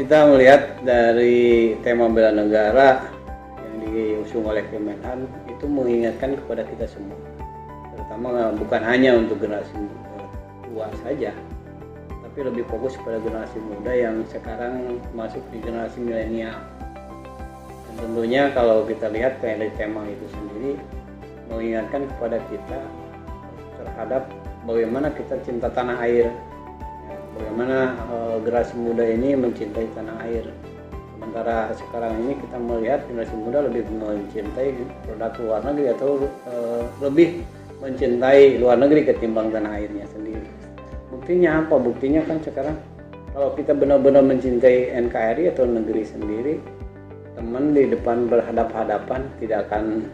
kita melihat dari tema bela negara yang diusung oleh Kemenhan itu mengingatkan kepada kita semua, terutama bukan hanya untuk generasi tua saja, tapi lebih fokus pada generasi muda yang sekarang masuk di generasi milenial. Dan tentunya kalau kita lihat kayak dari tema itu sendiri mengingatkan kepada kita terhadap bagaimana kita cinta tanah air, bagaimana generasi muda ini mencintai tanah air. Sementara sekarang ini kita melihat generasi muda lebih mencintai produk luar negeri atau lebih mencintai luar negeri ketimbang tanah airnya sendiri. Buktinya apa? Buktinya kan sekarang kalau kita benar-benar mencintai NKRI atau negeri sendiri, teman di depan berhadap-hadapan tidak akan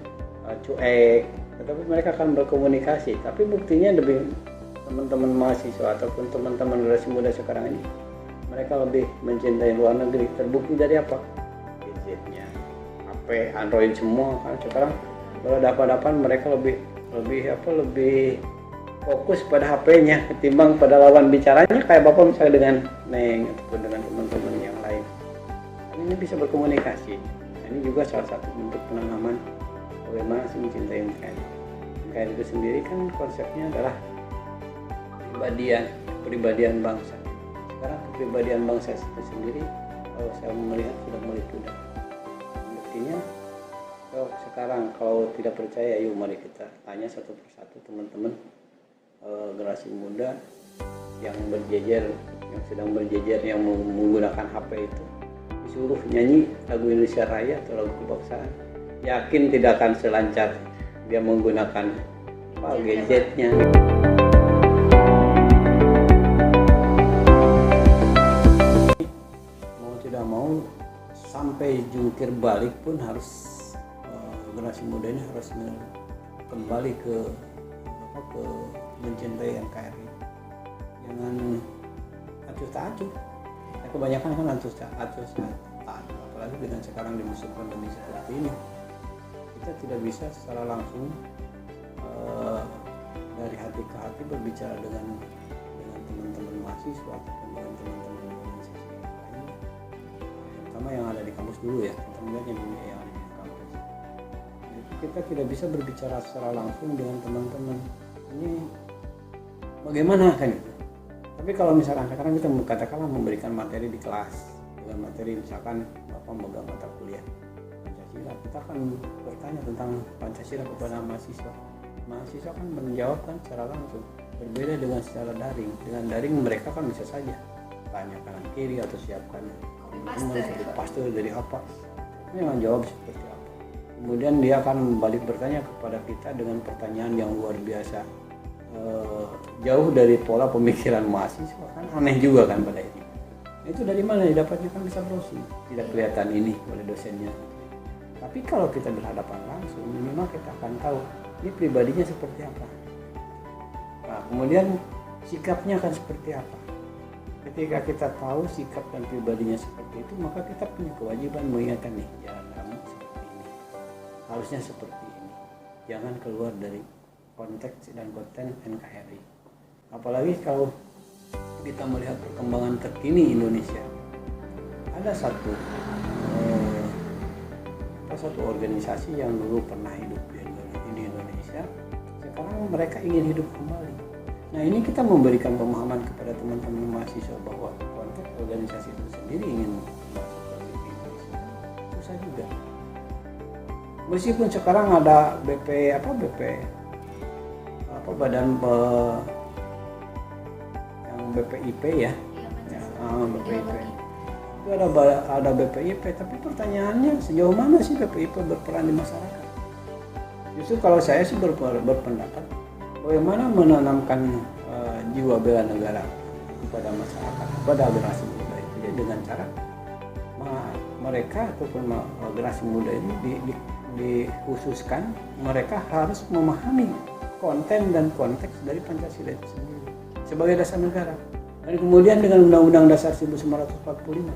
cuek, tetapi mereka akan berkomunikasi. Tapi buktinya lebih teman-teman mahasiswa ataupun teman-teman generasi muda sekarang ini, mereka lebih mencintai luar negeri. Terbukti dari apa? Gadgetnya, HP, Android semua kan sekarang berhadapan-hadapan, mereka lebih fokus pada HP-nya ketimbang pada lawan bicaranya kayak bapak misalnya dengan Neng ataupun dengan teman-teman yang lain. Dan ini bisa berkomunikasi. Ini juga salah satu bentuk penanaman bagaimana sih mencintai NKRI. NKRI itu sendiri kan konsepnya adalah kepribadian bangsa. Sekarang kepribadian bangsa itu sendiri kalau saya melihat sudah mulai pudar. Buktinya sekarang kalau tidak percaya, yuk mari kita tanya satu persatu teman-teman generasi muda yang sedang berjejer yang menggunakan HP itu, disuruh nyanyi lagu Indonesia Raya atau lagu kebangsaan, yakin tidak akan selancar dia menggunakan gadgetnya. Mau sampai jungkir balik pun harus generasi muda ini harus kembali ke mencintai NKRI. Jangan acuh tak acuh. Kebanyakan kan acuh tak acuh, apalagi dengan sekarang di musim pandemi seperti ini, kita tidak bisa secara langsung dari hati ke hati berbicara dengan teman-teman mahasiswa ataupun dengan teman-teman sama yang ada di kampus dulu ya, kita melihat yang ada di kampus. Jadi kita tidak bisa berbicara secara langsung dengan teman-teman. Ini bagaimana kan itu? Tapi kalau misalkan sekarang kita katakanlah memberikan materi di kelas, dengan materi misalkan Bapak memegang mata kuliah Pancasila, kita akan bertanya tentang Pancasila kepada mahasiswa. Mahasiswa kan menjawab kan secara langsung. Berbeda dengan secara daring. Dengan daring mereka kan bisa saja tanya kanan kiri atau siapkan paste dari apa, memang jawab seperti apa. Kemudian dia akan balik bertanya kepada kita dengan pertanyaan yang luar biasa, jauh dari pola pemikiran mahasiswa, kan aneh juga kan pada ini. Itu dari mana didapatnya, kan bisa browsing, tidak kelihatan ini oleh dosennya. Tapi kalau kita berhadapan langsung, minimal kita akan tahu ini pribadinya seperti apa. Nah, kemudian sikapnya akan seperti apa. Ketika kita tahu sikap dan pribadinya seperti itu, maka kita punya kewajiban mengingatkan nih, jalan kamu seperti ini, harusnya seperti ini, jangan keluar dari konteks dan konten NKRI. Apalagi kalau kita melihat perkembangan terkini Indonesia, ada satu organisasi yang dulu pernah hidup di Indonesia, sekarang mereka ingin hidup kembali. Nah, ini kita memberikan pemahaman kepada teman-teman mahasiswa bahwa konteks organisasi itu sendiri ingin masuk ke Indonesia susah juga. Meskipun sekarang ada badan yang BPIP ya, BPIP. Itu ada BPIP, tapi pertanyaannya sejauh mana sih BPIP berperan di masyarakat? Justru kalau saya sih berpendapat bagaimana menanamkan jiwa bela negara kepada masyarakat, kepada generasi muda itu ya, dengan cara mereka ataupun generasi muda ini dikhususkan mereka harus memahami konten dan konteks dari Pancasila itu sendiri sebagai dasar negara, dan kemudian dengan Undang-Undang Dasar 1945.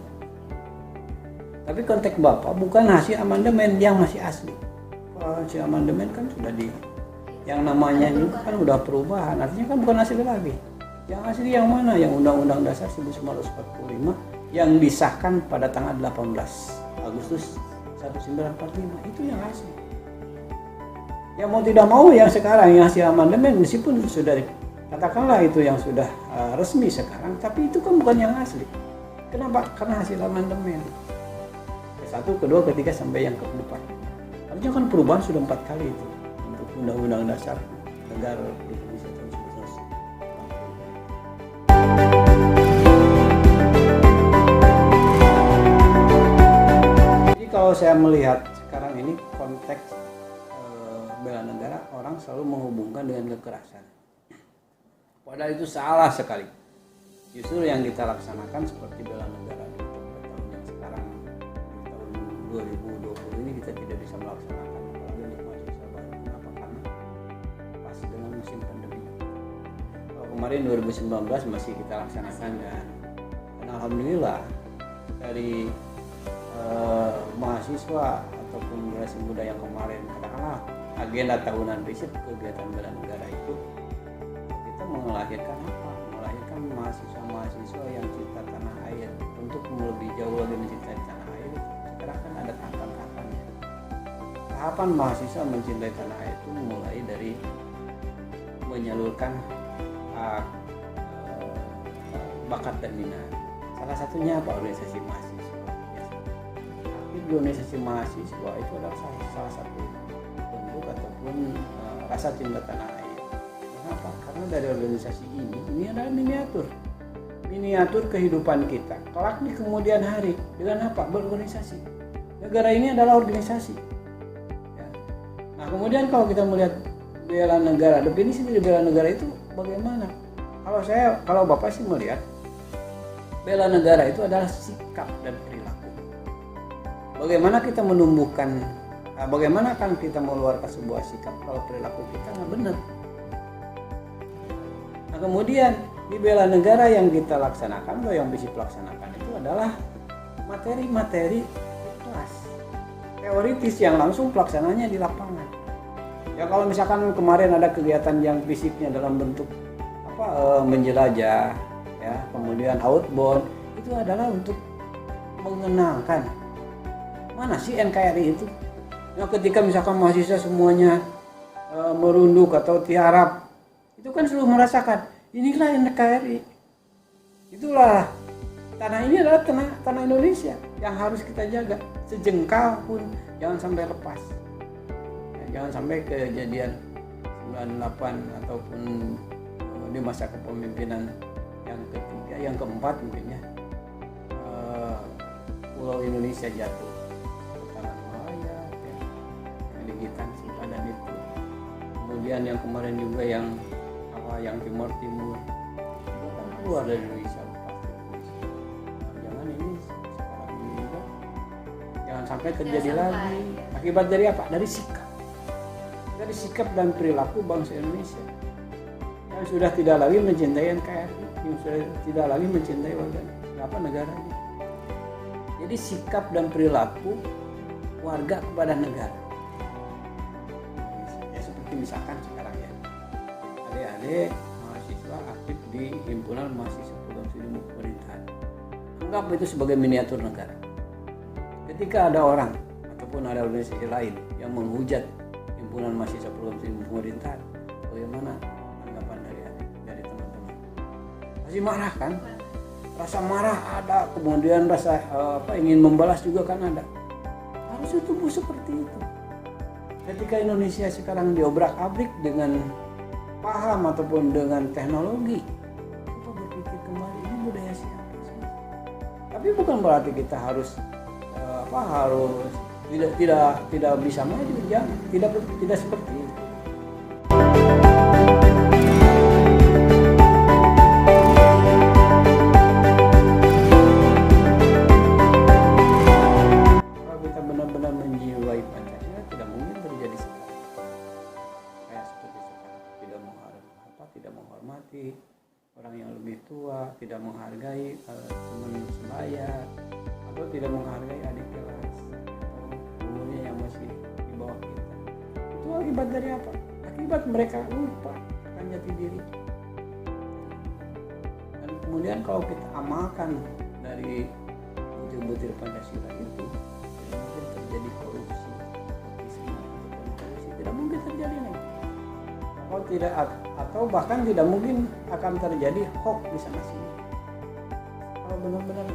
Tapi konteks Bapak bukan hasil amandemen yang masih asli. Kalau hasil amandemen kan sudah yang namanya juga kan udah perubahan, artinya kan bukan asli lagi. Yang asli yang mana? Yang Undang-Undang Dasar 1945 yang disahkan pada tanggal 18 Agustus 1945 itu yang asli. Ya mau tidak mau yang sekarang yang hasil amandemen, meskipun sudah katakanlah itu yang sudah resmi sekarang, tapi itu kan bukan yang asli. Kenapa? Karena hasil amandemen. Satu, kedua, ketiga sampai yang keempat. Artinya kan perubahan sudah 4 kali itu untuk Undang-Undang Dasar Negara Republik Indonesia tahun 1945. Jadi kalau saya melihat sekarang ini konteks bela negara, orang selalu menghubungkan dengan kekerasan. Padahal itu salah sekali. Justru yang kita laksanakan seperti bela negara di tahun yang sekarang, di tahun 2020 ini kita tidak bisa melaksanakan apalagi untuk mahasiswa baru. Kenapa? Karena pas dengan musim pandemi. Kalau kemarin 2019 masih kita laksanakan dan alhamdulillah dari mahasiswa ataupun generasi muda yang kemarin, katakanlah agenda tahunan riset kegiatan bela negara itu, kita melahirkan apa? Melahirkan mahasiswa yang cinta tanah air. Untuk lebih jauh lagi mencintai tanah air, sekarang kan ada tahapan-tahapannya. Tahapan mahasiswa mencintai tanah air itu mulai dari menyalurkan bakat dan minat. Salah satunya apa? Organisasi mahasiswa. Aktif di organisasi mahasiswa itu adalah salah satu bentuk ataupun rasa cinta tanah air. Kenapa? Karena dari organisasi ini adalah miniatur kehidupan kita kelak di kemudian hari. Dengan apa? Berorganisasi. Negara ini adalah organisasi ya. Nah kemudian kalau kita melihat bela negara, definisi dari bela negara itu bagaimana? Kalau Bapak sih melihat bela negara itu adalah sikap dan perilaku. Bagaimana kita menumbuhkan, bagaimana kan kita mengeluarkan sebuah sikap kalau perilaku kita nggak benar. Nah kemudian di bela negara yang kita laksanakan atau yang bisa laksanakan itu adalah materi-materi kelas teoritis yang langsung pelaksananya di lapangan. Ya kalau misalkan kemarin ada kegiatan yang fisiknya dalam bentuk menjelajah, ya kemudian outbound, itu adalah untuk mengenalkan mana sih NKRI itu. Nah ketika misalkan mahasiswa semuanya merunduk atau tiarap, itu kan selalu merasakan inilah NKRI. Itulah tanah ini adalah tanah Indonesia yang harus kita jaga, sejengkal pun jangan sampai lepas. Ya, jangan sampai kejadian 98 ataupun di masa kepemimpinan yang ketiga, yang keempat mungkin ya, Pulau Indonesia jatuh ke tangan Malaya, ya, yang digitan simpanan itu. Kemudian yang kemarin juga yang Timur itu kan keluar dari Indonesia. Jangan ini sekarang ini juga jangan sampai terjadi lagi. Akibat dari apa? Dari sikap dan perilaku bangsa Indonesia yang sudah tidak lagi mencintai NKRI, yang sudah tidak lagi mencintai negaranya. Jadi sikap dan perilaku warga kepada negara. Ya seperti misalkan sekarang ya, adik-adik mahasiswa aktif di himpunan mahasiswa program studi pemerintahan. Anggap itu sebagai miniatur negara. Ketika ada orang ataupun ada organisasi lain yang menghujat himpunan mahasiswa program studi pemerintahan, bagaimana dari teman-teman? Pasti marah kan? Rasa marah ada, kemudian rasa ingin membalas juga kan ada. Harusnya tumbuh seperti itu. Ketika Indonesia sekarang diobrak-abrik dengan paham ataupun dengan teknologi, kita berpikir kembali ini budaya siapa sih? Tapi bukan berarti kita harus tidak bisa maju, ya tidak seperti itu. Orang yang lebih tua, tidak menghargai teman sebaya, atau tidak menghargai adik kelas atau umurnya yang masih di bawah kita. Itu akibat dari apa? Akibat mereka lupa akan jati diri. Dan kemudian kalau kita amalkan dari butir-butir Pancasila itu tidak mungkin terjadi korupsi, tidak mungkin terjadi nih. Atau bahkan tidak mungkin akan terjadi hoax di sana sini. Kalau benar-benar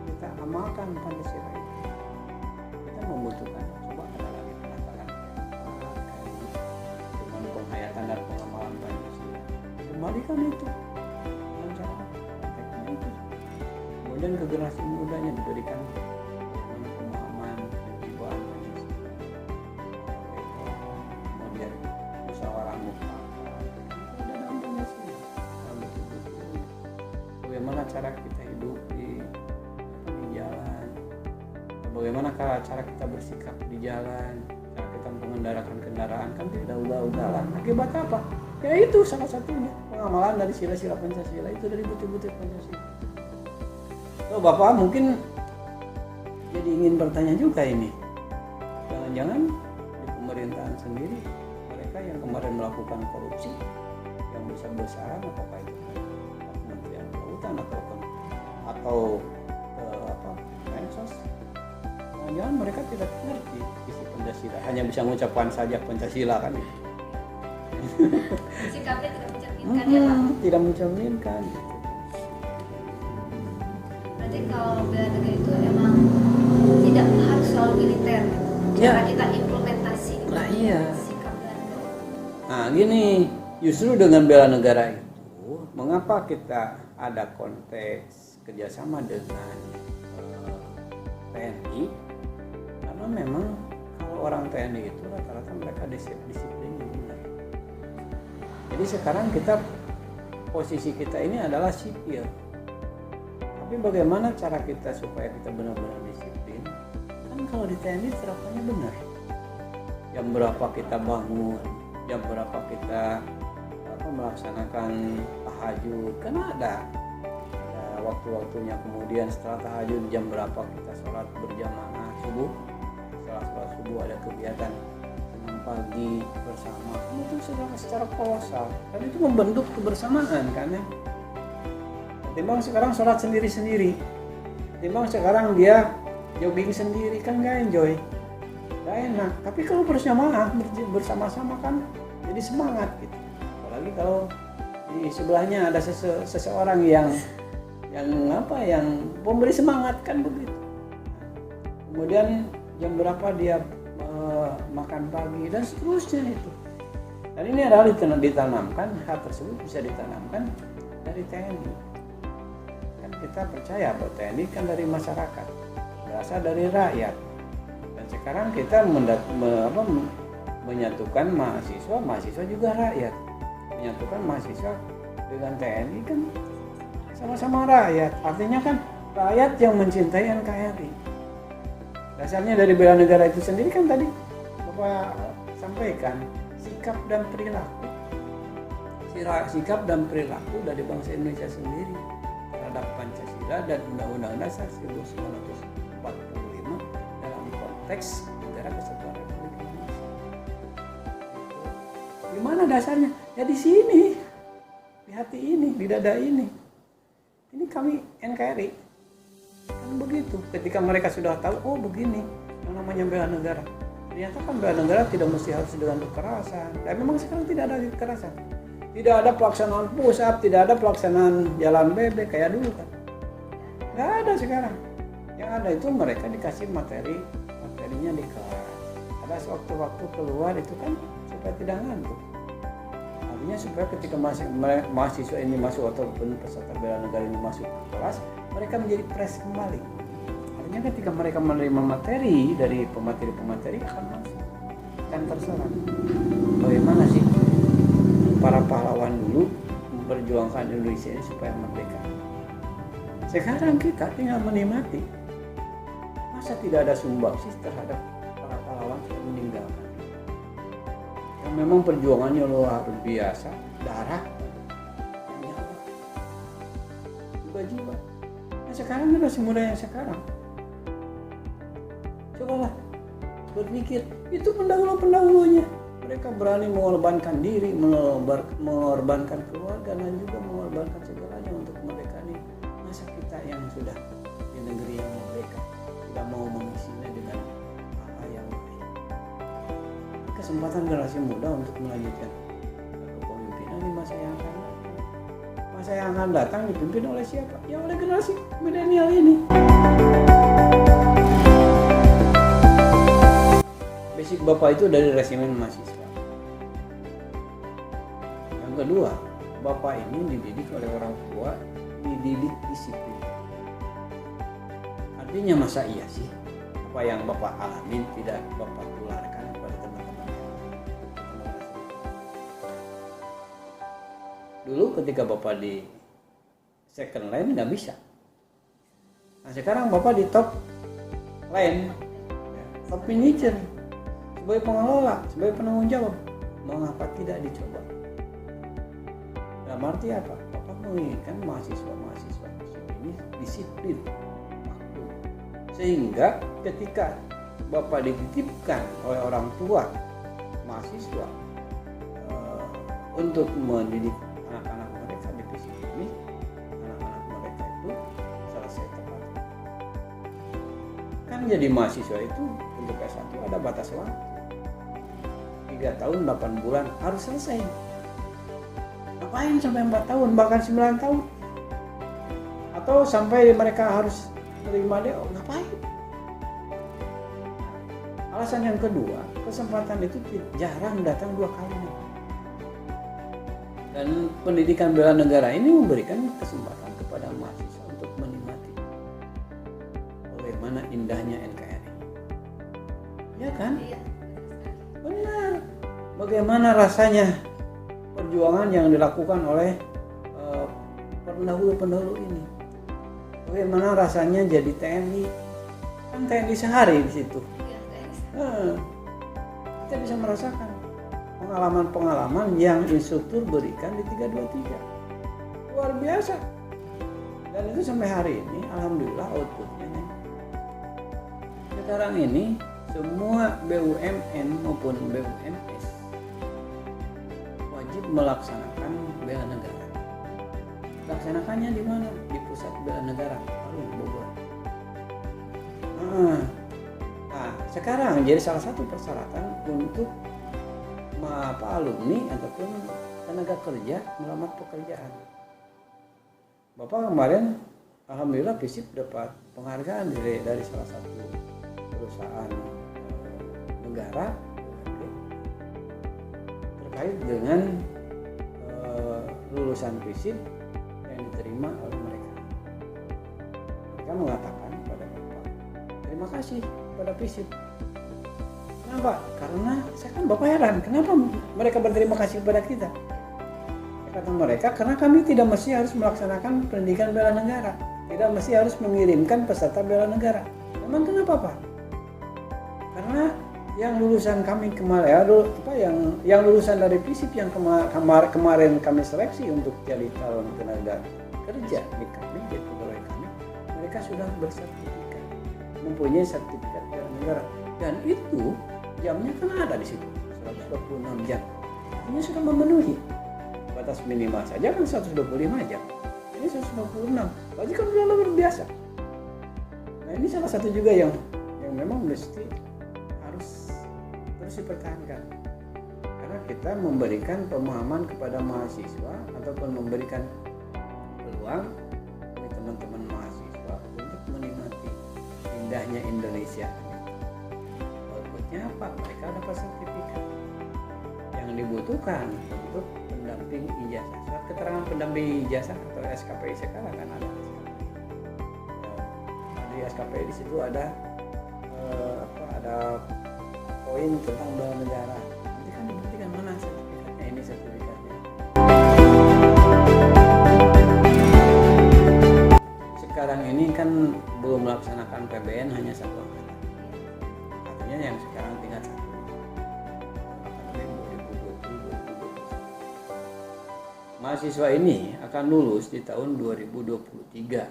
kita amalkan Pancasila itu, kita membutuhkan coba ada lagi penakalan dengan penghayatan dan pengamalan Pancasila. Kembalikan itu dengan cara prakteknya itu. Kemudian ke generasi mudanya diberikan pemahaman kejiwaan Pancasila. Kemudian musyawarah mufakat ada dalam Pancasila. Bagaimana cara kita hidup di jalan, bagaimana cara kita bersikap di jalan, cara kita mengendarakan kendaraan, kan tidak ugal-ugalan. Akibat apa? Ya itu salah satunya pengamalan dari sila-sila Pancasila itu, dari butir-butir Pancasila. So, Bapak mungkin jadi ingin bertanya juga ini, jangan-jangan di pemerintahan sendiri mereka yang kemarin melakukan korupsi yang besar-besaran, apakah itu Kementerian Kelautan atau Mensos, jangan mereka tidak mengerti isi Pancasila, hanya bisa mengucapkan saja Pancasila kan itu. Sikapnya tidak mencerminkan ya Pak? Tidak mencerminkan. Berarti kalau bela negara itu emang tidak harus selalu militer, cara kita implementasi Iya. sikap bela negara. Nah gini, justru dengan bela negara itu, mengapa kita ada konteks kerjasama dengan TNI? Karena memang kalau orang TNI itu rata-rata mereka disiplinnya benar. Jadi sekarang posisi kita ini adalah sipil. Tapi bagaimana cara kita supaya kita benar-benar disiplin? Kan kalau di TNI terapkannya benar. Jam berapa kita bangun, jam berapa kita melaksanakan tahajud, kan ada waktu-waktunya. Kemudian setelah tahajud jam berapa kita sholat berjamaah subuh, setelah sholat subuh ada kegiatan senam pagi bersama. Itu secara kolosal dan itu membentuk kebersamaan kan ya. Ketimbang sekarang sholat sendiri-sendiri, ketimbang sekarang dia jogging sendiri, kan gak enjoy, gak enak. Tapi kalau bersama-sama kan jadi semangat gitu. Apalagi kalau di sebelahnya ada seseorang yang memberi semangat kan begitu. Kemudian jam berapa dia makan pagi dan seterusnya itu. Dan ini adalah ditanamkan, hal tersebut bisa ditanamkan dari TNI. Kan kita percaya bahwa TNI kan dari masyarakat, berasal dari rakyat. Dan sekarang kita menyatukan mahasiswa juga rakyat. Menyatukan mahasiswa dengan TNI kan sama-sama rakyat. Artinya kan rakyat yang mencintai NKRI. Dasarnya dari bela negara itu sendiri kan tadi Bapak sampaikan, sikap dan perilaku. Sikap dan perilaku dari bangsa Indonesia sendiri terhadap Pancasila dan Undang-Undang Dasar 1945 dalam konteks negara kesatuan Republik Indonesia. Di mana dasarnya? Ya di sini, di hati ini, di dada ini. Ini kami NKRI. Kan begitu. Ketika mereka sudah tahu, oh begini yang namanya bela negara. Ternyata kan bela negara tidak mesti harus dengan kekerasan. Dan memang sekarang tidak ada kekerasan. Tidak ada pelaksanaan push up, tidak ada pelaksanaan jalan bebek kayak dulu kan. Nggak ada sekarang. Yang ada itu mereka dikasih materinya di kelas. Ada sewaktu-waktu keluar itu kan supaya tidak ngantuk. Artinya supaya ketika mahasiswa ini masuk ataupun peserta bela negara ini masuk ke kelas, mereka menjadi fresh kembali. Artinya ketika mereka menerima materi dari pemateri akan masuk, akan terserap. Bagaimana sih para pahlawan dulu memperjuangkan Indonesia ini supaya merdeka? Sekarang kita tinggal menikmati. Masa tidak ada sumbangsi terhadap para pahlawan yang meninggalkan? Yang memang perjuangannya luar biasa, darah, nyawa, jiwa-jiwa. Nah, sekarang kan masih muda yang sekarang. Cobalah berpikir, itu pendahulu-pendahulunya. Mereka berani mengorbankan diri, mengorbankan keluarga, dan juga mengorbankan segalanya untuk kemerdekaan ini. Masa kita yang sudah di negeri yang merdeka, tidak mau mengisinya dengan hal yang lain. Kesempatan generasi muda untuk melanjutkan kepemimpinan di masa yang akan datang. Masa yang akan datang dipimpin oleh siapa? Ya oleh generasi milenial ini. Basic Bapak itu dari resimen mahasiswa. Yang kedua, Bapak ini dididik oleh orang tua, dididik disiplin. Artinya masa iya sih apa yang Bapak alami tidak Bapak tularkan kepada teman-teman yang lain. Dulu ketika Bapak di second line nggak bisa. Nah sekarang Bapak di top line, top manager, sebagai pengelola, sebagai penanggung jawab. Mengapa tidak dicoba? Dalam arti apa? Bapak menginginkan mahasiswa-mahasiswa ini disiplin waktu. Sehingga ketika Bapak dititipkan oleh orang tua mahasiswa untuk mendidik anak-anak mereka di fisik ini, anak-anak mereka itu selesai tepat. Kan jadi mahasiswa itu untuk S1 ada batas waktu 3 tahun 8 bulan harus selesai. Ngapain sampai 4 tahun bahkan 9 tahun? Atau sampai mereka harus terima DO, ngapain? Alasan yang kedua, kesempatan itu jarang datang 2 kali. Dan pendidikan bela negara ini memberikan kesempatan kepada mahasiswa untuk menikmati bagaimana indahnya NKRI. Ya kan? Iya. Benar. Bagaimana rasanya perjuangan yang dilakukan oleh pendahulu-pendahulu ini? Bagaimana rasanya jadi TNI? Kan TNI sehari di situ. Kita bisa merasakan pengalaman-pengalaman yang instruktur berikan di 323. Luar biasa. Dan itu sampai hari ini alhamdulillah outputnya. Sekarang ini semua BUMN maupun BUMS wajib melaksanakan bela negara. Laksanakannya di mana? Di pusat bela negara, Bogor. Nah, sekarang jadi salah satu persyaratan untuk alumni ataupun tenaga kerja melamar pekerjaan. Bapak kemarin alhamdulillah FISIP dapat penghargaan dari salah satu perusahaan negara terkait dengan lulusan FISIP yang diterima oleh mereka. Mereka mengatakan kepada Bapak, terima kasih kepada FISIP. Kenapa? Karena saya kan Bapak heran, kenapa mereka berterima kasih kepada kita? Kata mereka, karena kami tidak mesti harus melaksanakan pendidikan bela negara, tidak mesti harus mengirimkan peserta bela negara. Memang kenapa Pak? Karena yang lulusan kami kemarin, yang lulusan dari FISIP yang kemarin kami seleksi untuk jadi calon tenaga kerja di kami, jadi pegawai kami, mereka sudah bersertifikat, mempunyai sertifikat bela negara, dan itu jamnya kan ada di situ 126 jam. Ini sudah memenuhi batas minimal saja kan 125 jam. Ini 126. Berarti kan sudah luar biasa. Nah ini salah satu juga yang memang mesti harus terus dipertahankan. Karena kita memberikan pemahaman kepada mahasiswa ataupun memberikan peluang bagi teman-teman mahasiswa untuk menikmati indahnya Indonesia. Apa? Mereka dapat sertifikat yang dibutuhkan untuk pendamping ijazah, surat keterangan pendamping ijazah atau SKPI. Sekarang kan ada di SKPI, di situ ada poin tentang bela negara. Nanti kan dibuktikan mana sertifikatnya, ini sertifikatnya. Sekarang ini kan belum melaksanakan PBN, hanya 1 angkatan. Yang sekarang tinggal 1 mahasiswa ini akan lulus di tahun 2023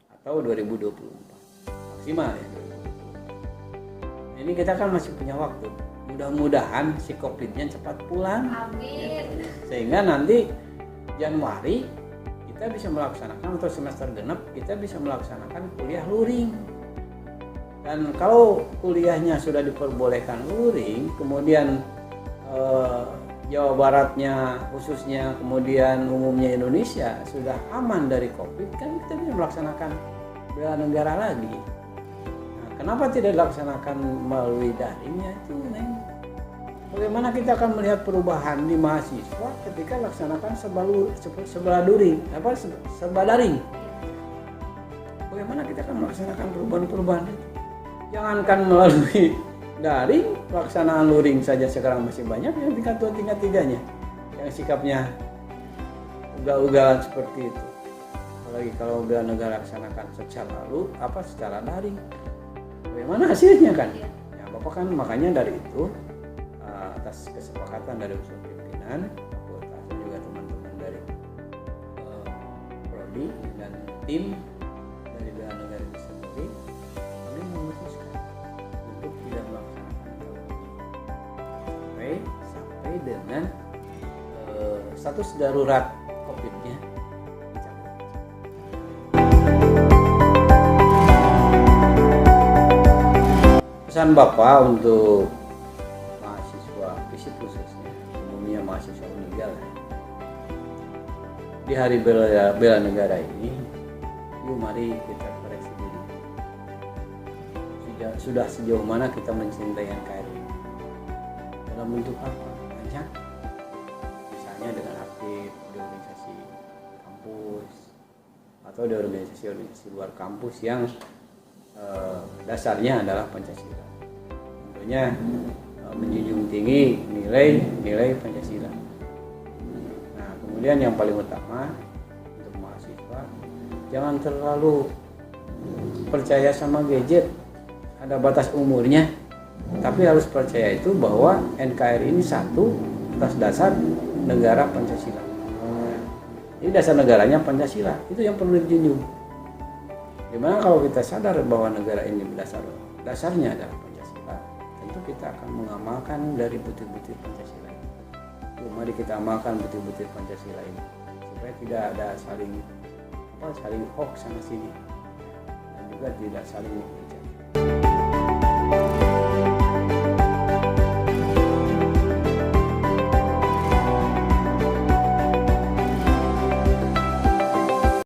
atau 2024 maksimal ya. Ini kita kan masih punya waktu, mudah-mudahan si COVID-nya cepat pulang. Amin. Sehingga nanti Januari kita bisa melaksanakan untuk semester genap, kita bisa melaksanakan kuliah luring. Dan kalau kuliahnya sudah diperbolehkan luring, kemudian Jawa Baratnya khususnya, kemudian umumnya Indonesia sudah aman dari COVID, kan kita bisa melaksanakan bela negara lagi. Nah, kenapa tidak dilaksanakan melalui daringnya itu, Neng? Bagaimana kita akan melihat perubahan di mahasiswa ketika laksanakan serba daring? Bagaimana kita akan melaksanakan perubahan-perubahan itu? Jangankan melalui daring, pelaksanaan luring saja sekarang masih banyak yang tingkat 2, tingkat 3-nya yang sikapnya ugal-ugalan seperti itu. Apalagi kalau bela negara laksanakan secara daring, bagaimana hasilnya kan? Ya, Bapak kan makanya dari itu atas kesepakatan dari unsur pimpinan, fakultas, juga teman-teman dari prodi dan tim dari bela negara itu sendiri, kami memutuskan untuk tidak melaksanakan sampai dengan status darurat COVID-nya dicabut. Pesan Bapak untuk mahasiswa FISIP khususnya, umumnya mahasiswa Unigal ya. Di hari bela negara ini, yuk mari kita koreksi diri. Sudah sejauh mana kita mencintai NKRI? Dalam bentuk apa? Banyak. Misalnya dengan aktif di organisasi kampus atau di organisasi luar kampus yang dasarnya adalah Pancasila. Tentunya menjunjung tinggi nilai Pancasila. Nah, kemudian yang paling utama untuk mahasiswa, jangan terlalu percaya sama gadget. Ada batas umurnya, tapi harus percaya itu bahwa NKRI ini satu atas dasar negara Pancasila. Ini dasar negaranya Pancasila, itu yang perlu dijunjung. Dimana kalau kita sadar bahwa negara ini dasarnya adalah Pancasila, tentu kita akan mengamalkan dari butir-butir Pancasila ini. Mari kita amalkan butir-butir Pancasila ini supaya tidak ada saling hoax sana sini, dan juga tidak saling